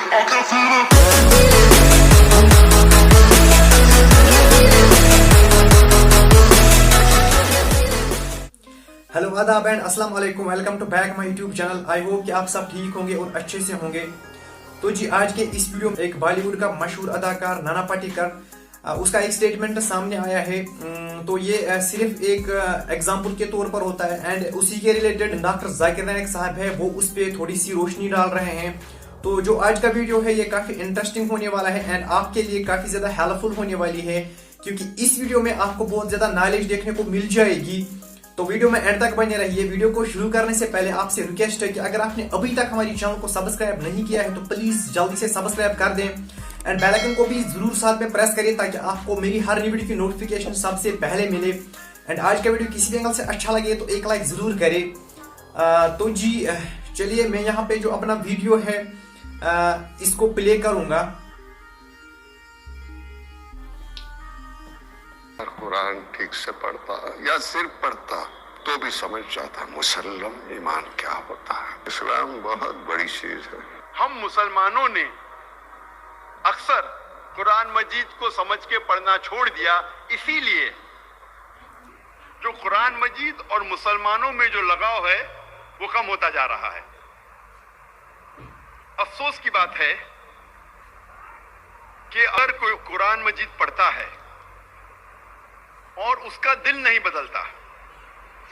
Hello आदाब and अस्सलाम वालेकुम, welcome to back my YouTube channel. I hope कि आप सब ठीक होंगे और अच्छे से होंगे। तो जी आज के इस वीडियो में एक बॉलीवुड का मशहूर अदाकार नाना पाटेकर उसका एक स्टेटमेंट सामने आया है। तो ये सिर्फ एक एग्जांपल के तौर पर होता है एंड उसी के रिलेटेड डॉक्टर जाकिर नाइक साहब है वो उस पर थोड़ी सी रोशनी डाल रहे हैं। तो जो आज का वीडियो है ये काफी इंटरेस्टिंग होने वाला है एंड आपके लिए काफी ज्यादा हेल्पफुल होने वाली है, क्योंकि इस वीडियो में आपको बहुत ज्यादा नॉलेज देखने को मिल जाएगी। तो वीडियो में एंड तक बने रहिए। वीडियो को शुरू करने से पहले आपसे रिक्वेस्ट है कि अगर आपने अभी तक हमारी चैनल को सब्सक्राइब नहीं किया है तो प्लीज जल्दी से सब्सक्राइब कर दें एंड बेल आइकन को भी जरूर साथ में प्रेस करिए ताकि आपको मेरी हर नई वीडियो की नोटिफिकेशन सबसे पहले मिले। एंड आज का वीडियो किसी भी एंगल से अच्छा लगे तो एक लाइक जरूर करें। तो जी चलिए मैं यहाँ पे जो अपना वीडियो है इसको प्ले करूंगा। कुरान ठीक से पढ़ता या सिर्फ पढ़ता तो भी समझ जाता मुसल्लम ईमान क्या होता है। इस्लाम बहुत बड़ी चीज है। हम मुसलमानों ने अक्सर कुरान मजीद को समझ के पढ़ना छोड़ दिया, इसीलिए जो कुरान मजीद और मुसलमानों में जो लगाव है वो कम होता जा रहा है। अफसोस की बात है कि अगर कोई कुरान मजीद पढ़ता है और उसका दिल नहीं बदलता,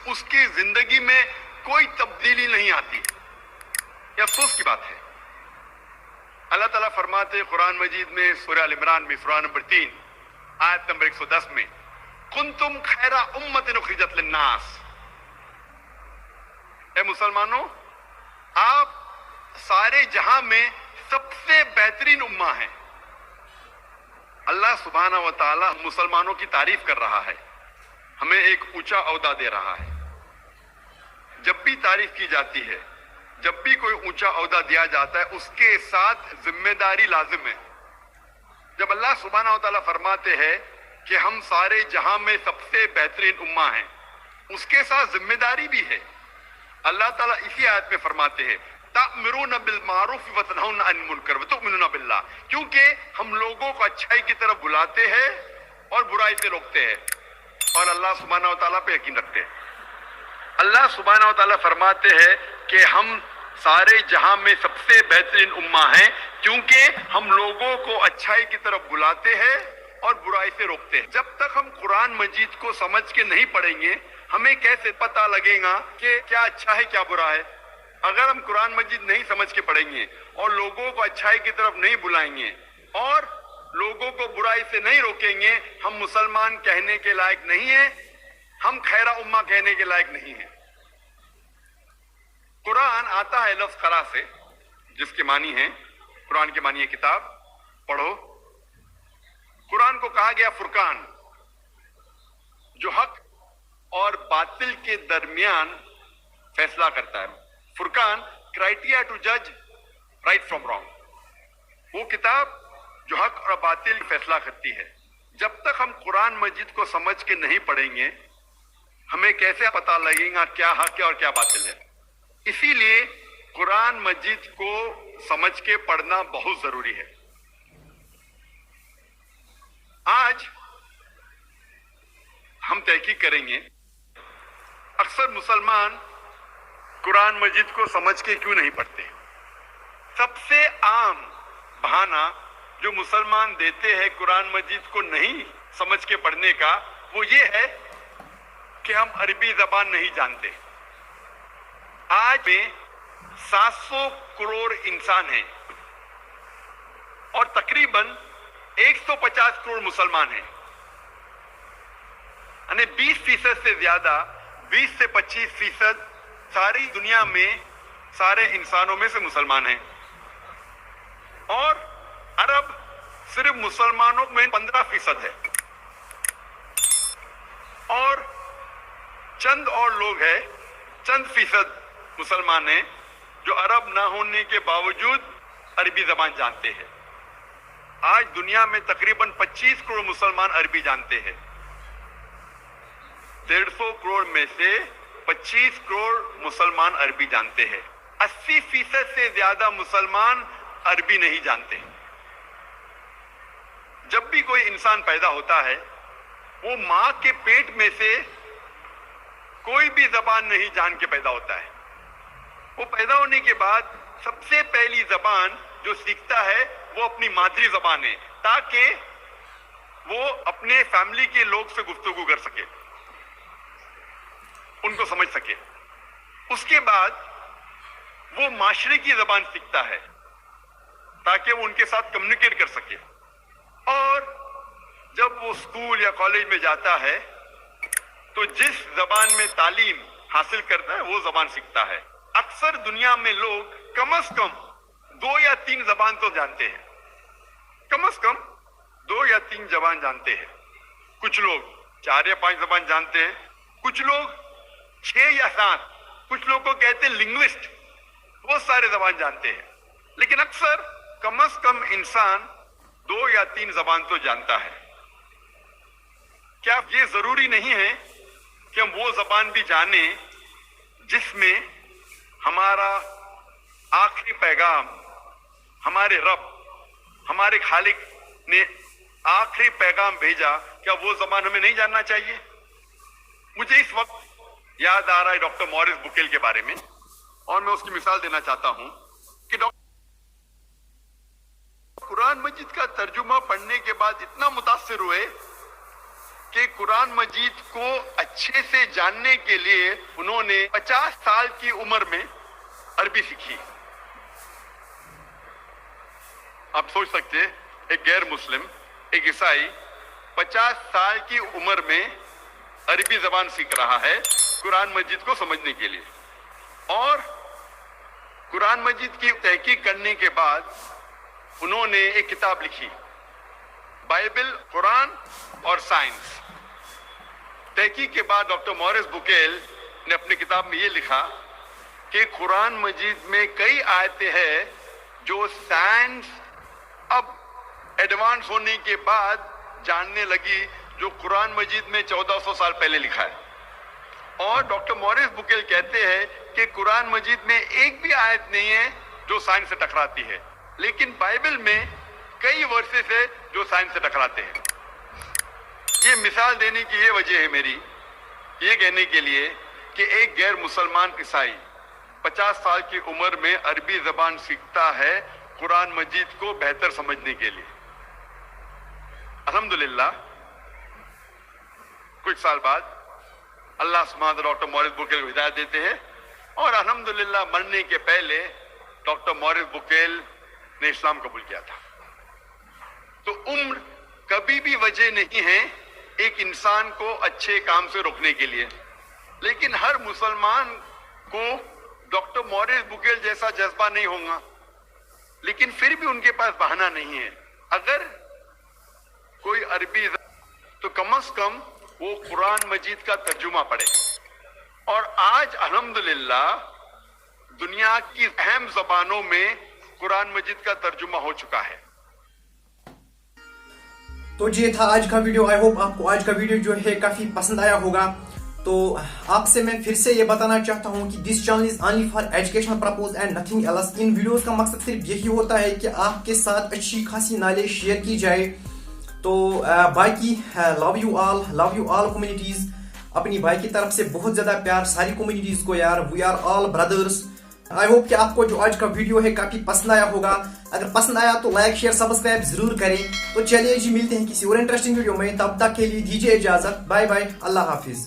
उसकी जिंदगी में कोई तब्दीली नहीं आती, ये अफसोस की बात है। अल्लाह ताला फरमाते कुरान मजीद में सूरह अल इमरान में सूरह नंबर 3 आयत नंबर 110 में, कुंतुम खैरा उम्मतिन उखरिजत लिन्नास, ए मुसलमानों आप सारे जहां में सबसे बेहतरीन उम्मा है। अल्लाह सुब्हाना व तआला मुसलमानों की तारीफ कर रहा है, हमें एक ऊंचा ओहदा दे रहा है। जब भी तारीफ की जाती है, जब भी कोई ऊंचा ओहदा दिया जाता है, उसके साथ जिम्मेदारी लाजिम है। जब अल्लाह सुब्हाना व तआला फरमाते हैं कि हम सारे जहां में सबसे बेहतरीन उम्मा हैं, उसके साथ जिम्मेदारी भी है। अल्लाह ताला इसी आयत में फरमाते हैं तामिरून बिल मारूफ व तनहौना अनिल मुनकर व तुमिनूना बिल्लाह, क्योंकि हम लोगों को अच्छाई की तरफ बुलाते हैं और बुराई से रोकते हैं और अल्लाह सुब्हाना व तआला पे यकीन रखते हैं। अल्लाह सुब्हाना व तआला फरमाते हैं कि हम सारे जहां में सबसे बेहतरीन उम्मा हैं क्योंकि हम लोगों को अच्छाई की तरफ बुलाते हैं और बुराई से रोकते हैं। जब तक हम कुरान मजीद को समझ के नहीं पढ़ेंगे हमें कैसे पता लगेगा कि क्या अच्छा है क्या बुरा है। अगर हम कुरान मजीद नहीं समझ के पढ़ेंगे और लोगों को अच्छाई की तरफ नहीं बुलाएंगे और लोगों को बुराई से नहीं रोकेंगे, हम मुसलमान कहने के लायक नहीं है, हम खैरा उम्मा कहने के लायक नहीं है। कुरान आता है लफ्ज करा से, जिसके मानी है कुरान के मानी है किताब, पढ़ो। कुरान को कहा गया फुरकान, जो हक और बातिल के दरमियान फैसला करता है। फुरकान क्राइटेरिया टू जज राइट फ्रॉम रॉन्ग, वो किताब जो हक और बातिल फैसला करती है। जब तक हम कुरान मजीद को समझ के नहीं पढ़ेंगे हमें कैसे पता लगेगा क्या हक है और क्या बातिल है। इसीलिए कुरान मजीद को समझ के पढ़ना बहुत जरूरी है। आज हम तहकीक करेंगे अक्सर मुसलमान कुरान मजीद को समझ के क्यों नहीं पढ़ते। सबसे आम बहाना जो मुसलमान देते हैं कुरान मजीद को नहीं समझ के पढ़ने का वो ये है कि हम अरबी जबान नहीं जानते। आज में 700 करोड़ इंसान हैं और तकरीबन 150 करोड़ मुसलमान हैं, यानी 20% से ज्यादा, 20 से 25% सारी दुनिया में सारे इंसानों में से मुसलमान हैं। और अरब सिर्फ मुसलमानों में 15% है और चंद और लोग हैं, चंद फीसद मुसलमान हैं जो अरब ना होने के बावजूद अरबी जबान जानते हैं। आज दुनिया में तकरीबन 25 करोड़ मुसलमान अरबी जानते हैं। 150 करोड़ में से 25 करोड़ मुसलमान अरबी जानते हैं। 80% से ज्यादा मुसलमान अरबी नहीं जानते। जब भी कोई इंसान पैदा होता है वो मां के पेट में से कोई भी जबान नहीं जान के पैदा होता है। वो पैदा होने के बाद सबसे पहली जबान जो सीखता है वो अपनी मादरी जबान है, ताकि वो अपने फैमिली के लोग से गुफ्तगू कर सके, उनको समझ सके। उसके बाद वो माशरे की जबान सीखता है ताकि वो उनके साथ कम्युनिकेट कर सके। और जब वो स्कूल या कॉलेज में जाता है तो जिस जबान में तालीम हासिल करता है वो जबान सीखता है। अक्सर दुनिया में लोग कम से कम 2 या 3 जबान तो जानते हैं, कम से कम 2 या 3 जबान जानते हैं। कुछ लोग 4 या 5 जबान जानते हैं, कुछ लोग 6 या 7, कुछ लोग को कहते हैं लिंग्विस्ट, बहुत सारे जबान जानते हैं। लेकिन अक्सर कम से कम इंसान 2 या 3 जबान तो जानता है। क्या ये जरूरी नहीं है कि हम वो जबान भी जाने जिसमें हमारा आखिरी पैगाम, हमारे रब, हमारे खालिक ने आखिरी पैगाम भेजा, क्या वो जबान हमें नहीं जानना चाहिए? मुझे इस वक्त याद आ रहा है डॉक्टर मॉरिस बुकेल के बारे में, और मैं उसकी मिसाल देना चाहता हूं कि डॉक्टर कुरान मजीद का तर्जुमा पढ़ने के बाद इतना मुतासिर हुए कि कुरान मजीद को अच्छे से जानने के लिए उन्होंने 50 साल की उम्र में अरबी सीखी। आप सोच सकते हैं, एक गैर मुस्लिम, एक ईसाई 50 साल की उम्र में अरबी जबान सीख रहा है कुरान मजीद को समझने के लिए। और कुरान मजीद की तहकीक करने के बाद उन्होंने एक किताब लिखी, बाइबल, कुरान और साइंस। तहकीक के बाद डॉक्टर मॉरिस बुकेल ने अपनी किताब में ये लिखा कि कुरान मजीद में कई आयतें हैं जो साइंस अब एडवांस होने के बाद जानने लगी, जो कुरान मजीद में 1400 साल पहले लिखा है। और डॉक्टर मॉरिस बुकेल कहते हैं कि कुरान मजीद में एक भी आयत नहीं है जो साइंस से टकराती है, लेकिन बाइबल में कई वर्सेस है जो साइंस से टकराते हैं। ये मिसाल देने की ये वजह है मेरी, ये कहने के लिए कि एक गैर मुसलमान ईसाई 50 साल की उम्र में अरबी जबान सीखता है कुरान मजीद को बेहतर समझने के लिए। अल्हम्दुलिल्लाह कुछ साल बाद अल्लाह सुब्हानहू डॉक्टर मॉरिस बुकेल को हिदायत देते हैं, और अल्हम्दुलिल्लाह मरने के पहले डॉक्टर मॉरिस बुकेल ने इस्लाम कबूल किया था। तो उम्र कभी भी वजह नहीं है एक इंसान को अच्छे काम से रोकने के लिए, लेकिन हर मुसलमान को डॉक्टर मॉरिस बुकेल जैसा जज्बा नहीं होगा, लेकिन फिर भी उनके पास बहाना नहीं है। अगर कोई अरबी तो कम से कम वो कुरान मजीद का तर्जुमा पढ़े। और आज अल्हम्दुलिल्लाह दुनिया की अहम जबानों में कुरान मजीद का तर्जुमा हो चुका है। तो ये था आज का वीडियो। आई होप आपको आज का वीडियो जो है काफी पसंद आया होगा। तो आपसे मैं फिर से ये बताना चाहता हूँ कि this channel is only for educational purpose and nothing else. In videos का मकसद सिर्फ यही होता है कि आपके साथ अच्छी खासी नॉलेज शेयर की जाए। तो बाकी लव यू ऑल कम्युनिटीज। अपनी भाई की तरफ से बहुत ज्यादा प्यार सारी कम्युनिटीज को यार, we are all brothers. I hope कि आपको जो आज का वीडियो है काफी पसंद आया होगा। अगर पसंद आया तो लाइक शेयर सब्सक्राइब जरूर करें। तो चलिए जी, मिलते हैं किसी और इंटरेस्टिंग वीडियो में, तब तक के लिए दीजिए इजाजत। बाय बाय, अल्लाह हाफिज।